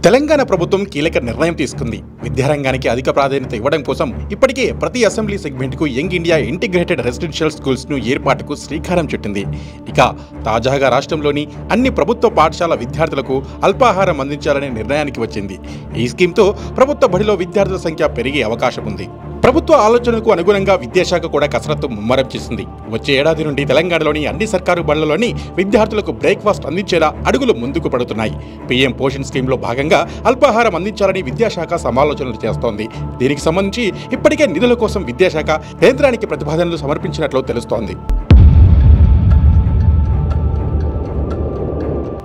తెలంగాణ ప్రభుత్వం కీలక నిర్ణయం తీసుకుంది. విద్యారంగానికి అధిక ప్రాధాన్యత ఇవ్వడం కోసం ఇప్పటికే ప్రతి అసెంబ్లీ సెగ్మెంట్కు యంగ్ ఇండియా ఇంటిగ్రేటెడ్ రెసిడెన్షియల్ స్కూల్స్ను ఏర్పాటుకు శ్రీకారం చుట్టింది. ఇక తాజాగా రాష్ట్రంలోని అన్ని ప్రభుత్వ పాఠశాల విద్యార్థులకు అల్పాహారం అందించాలనే నిర్ణయానికి వచ్చింది. ఈ స్కీమ్తో ప్రభుత్వ బడిలో విద్యార్థుల సంఖ్య పెరిగే అవకాశం ఉంది. ప్రభుత్వ ఆలోచనకు అనుగుణంగా విద్యాశాఖ కూడా కసరత్తు ముమ్మరం చేసింది. వచ్చే ఏడాది నుండి తెలంగాణలోని అన్ని సర్కారు బడులలోని విద్యార్థులకు బ్రేక్ఫాస్ట్ అందించేలా అడుగులు ముందుకు పడుతున్నాయి. పీఎం పోషణ్ స్కీమ్లో భాగంగా అల్పాహారం అందించాలని విద్యాశాఖ సమాలోచనలు చేస్తోంది. దీనికి సంబంధించి ఇప్పటికే నిధుల కోసం విద్యాశాఖ కేంద్రానికి ప్రతిపాదనలు సమర్పించినట్లు తెలుస్తోంది.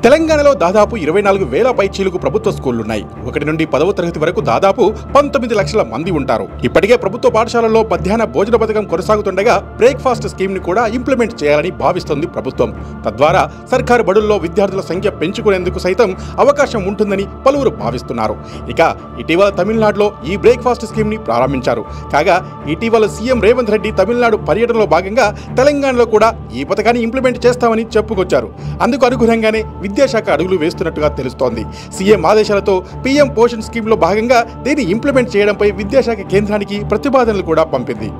తెలంగాణలో దాదాపు 24,000 పైచీలకు ప్రభుత్వ స్కూళ్లున్నాయి. 1 నుండి 10వ తరగతి వరకు దాదాపు 19 లక్షల మంది ఉంటారు. ఇప్పటికే ప్రభుత్వ పాఠశాలల్లో మధ్యాహ్న భోజన పథకం కొనసాగుతుండగా బ్రేక్ఫాస్ట్ స్కీమ్ ని కూడా ఇంప్లిమెంట్ చేయాలని భావిస్తోంది ప్రభుత్వం. తద్వారా సర్కారు బడుల్లో విద్యార్థుల సంఖ్య పెంచుకునేందుకు సైతం అవకాశం ఉంటుందని పలువురు భావిస్తున్నారు. ఇక ఇటీవల తమిళనాడులో ఈ బ్రేక్ఫాస్ట్ స్కీమ్ ని ప్రారంభించారు. కాగా ఇటీవల సీఎం రేవంత్ రెడ్డి తమిళనాడు పర్యటనలో భాగంగా తెలంగాణలో కూడా ఈ పథకాన్ని ఇంప్లిమెంట్ చేస్తామని చెప్పుకొచ్చారు. అందుకు అనుగుణంగానే విద్యాశాఖ అడుగులు వేస్తున్నట్టుగా తెలుస్తోంది. సీఎం ఆదేశాలతో పీఎం పోషణ్ స్కీమ్లో భాగంగా దీన్ని ఇంప్లిమెంట్ చేయడంపై విద్యాశాఖ కేంద్రానికి ప్రతిపాదనలు కూడా పంపింది.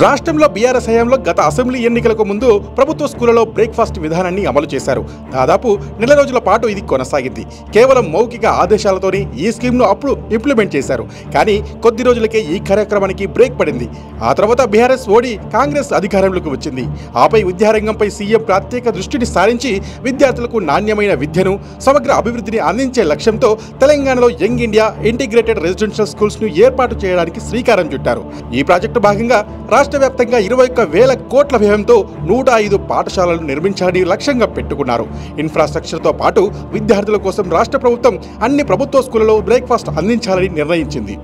రాష్ట్రంలో బీఆర్ఎస్ హయాంలో గత అసెంబ్లీ ఎన్నికలకు ముందు ప్రభుత్వ స్కూళ్లలో బ్రేక్ఫాస్ట్ విధానాన్ని అమలు చేశారు. దాదాపు నెల రోజుల పాటు ఇది కొనసాగింది. కేవలం మౌఖిక ఆదేశాలతోనే ఈ స్కీమ్ను అప్పుడు ఇంప్లిమెంట్ చేశారు. కానీ కొద్ది రోజులకే ఈ కార్యక్రమానికి బ్రేక్ పడింది. ఆ తర్వాత బీఆర్ఎస్ ఓడి కాంగ్రెస్ అధికారంలోకి వచ్చింది. ఆపై విద్యారంగంపై సీఎం ప్రత్యేక దృష్టిని సారించి విద్యార్థులకు నాణ్యమైన విద్యను, సమగ్ర అభివృద్ధిని అందించే లక్ష్యంతో తెలంగాణలో యంగ్ ఇండియా ఇంటిగ్రేటెడ్ రెసిడెన్షియల్ స్కూల్స్ను ఏర్పాటు చేయడానికి శ్రీకారం చుట్టారు. ఈ ప్రాజెక్టు భాగంగా రాష్ట్ర వ్యాప్తంగా 21,000 కోట్ల వ్యయంతో 105 పాఠశాలలు నిర్మించాలని లక్ష్యంగా పెట్టుకున్నారు. ఇన్ఫ్రాస్ట్రక్చర్తో పాటు విద్యార్థుల కోసం రాష్ట్ర ప్రభుత్వం అన్ని ప్రభుత్వ స్కూళ్లలో బ్రేక్ఫాస్ట్ అందించాలని నిర్ణయించింది.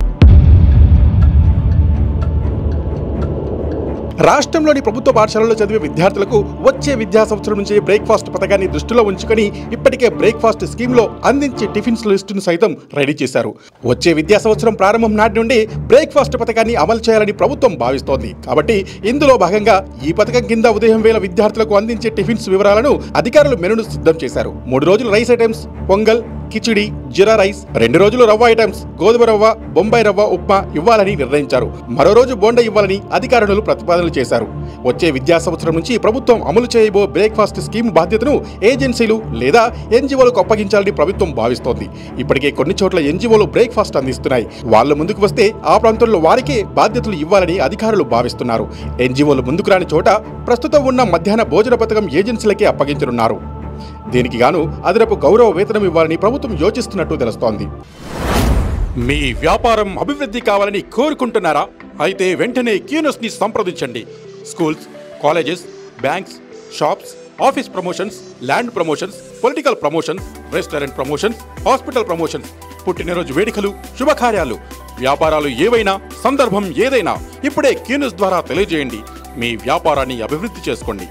రాష్ట్రంలోని ప్రభుత్వ పాఠశాలలో చదివే విద్యార్థులకు వచ్చే విద్యా సంవత్సరం నుంచి బ్రేక్ఫాస్ట్ పథకాన్ని దృష్టిలో ఉంచుకొని ఇప్పటికే బ్రేక్ఫాస్ట్ స్కీమ్లో అందించే టిఫిన్స్ లిస్టును సైతం రెడీ చేశారు. వచ్చే విద్యా సంవత్సరం ప్రారంభం నాటి నుండి బ్రేక్ఫాస్ట్ పథకాన్ని అమలు చేయాలని ప్రభుత్వం భావిస్తోంది. కాబట్టి ఇందులో భాగంగా ఈ పథకం కింద ఉదయం వేళ విద్యార్థులకు అందించే టిఫిన్స్ వివరాలను అధికారులు మెనూను సిద్ధం చేశారు. 3 రోజులు రైస్ ఐటమ్స్, పొంగల్, కిచిడి, జీరా రైస్, 2 రోజులు రవ్వ ఐటమ్స్, గోధుమ రవ్వ, బొంబాయి రవ్వ ఉప్మా ఇవ్వాలని నిర్ణయించారు. మరో రోజు బోండా ఇవ్వాలని అధికారులు ప్రతిపాదనలు చేశారు. వచ్చే విద్యా సంవత్సరం నుంచి ప్రభుత్వం అమలు చేయబో బ్రేక్ఫాస్ట్ స్కీమ్ బాధ్యతను ఏజెన్సీలు లేదా ఎన్జీఓలకు అప్పగించాలని ప్రభుత్వం భావిస్తోంది. ఇప్పటికే కొన్ని చోట్ల ఎన్జీఓలు బ్రేక్ఫాస్ట్ అందిస్తున్నాయి. వాళ్ళు ముందుకు వస్తే ఆ ప్రాంతంలో వారికే బాధ్యతలు ఇవ్వాలని అధికారులు భావిస్తున్నారు. ఎన్జీఓలు ముందుకు రాని చోట ప్రస్తుతం ఉన్న మధ్యాహ్న భోజన పథకం ఏజెన్సీలకే అప్పగించనున్నారు. దీనికి గాను అదనపు గౌరవ వేతనం ఇవ్వాలని ప్రభుత్వం యోచిస్తున్నట్టు తెలుస్తోంది. మీ వ్యాపారం అభివృద్ధి కావాలని కోరుకుంటున్నారా? అయితే వెంటనే క్యూనస్ని సంప్రదించండి. Schools, colleges, banks, shops, office promotions, land promotions, political promotions, restaurant promotions, hospital promotions, పుట్టినరోజు వేడుకలు, శుభకార్యాలు, వ్యాపారాలు ఏవైనా, సందర్భం ఏదైనా ఇప్పుడే క్యూనస్ ద్వారా తెలియజేయండి. మీ వ్యాపారాన్ని అభివృద్ధి చేసుకోండి.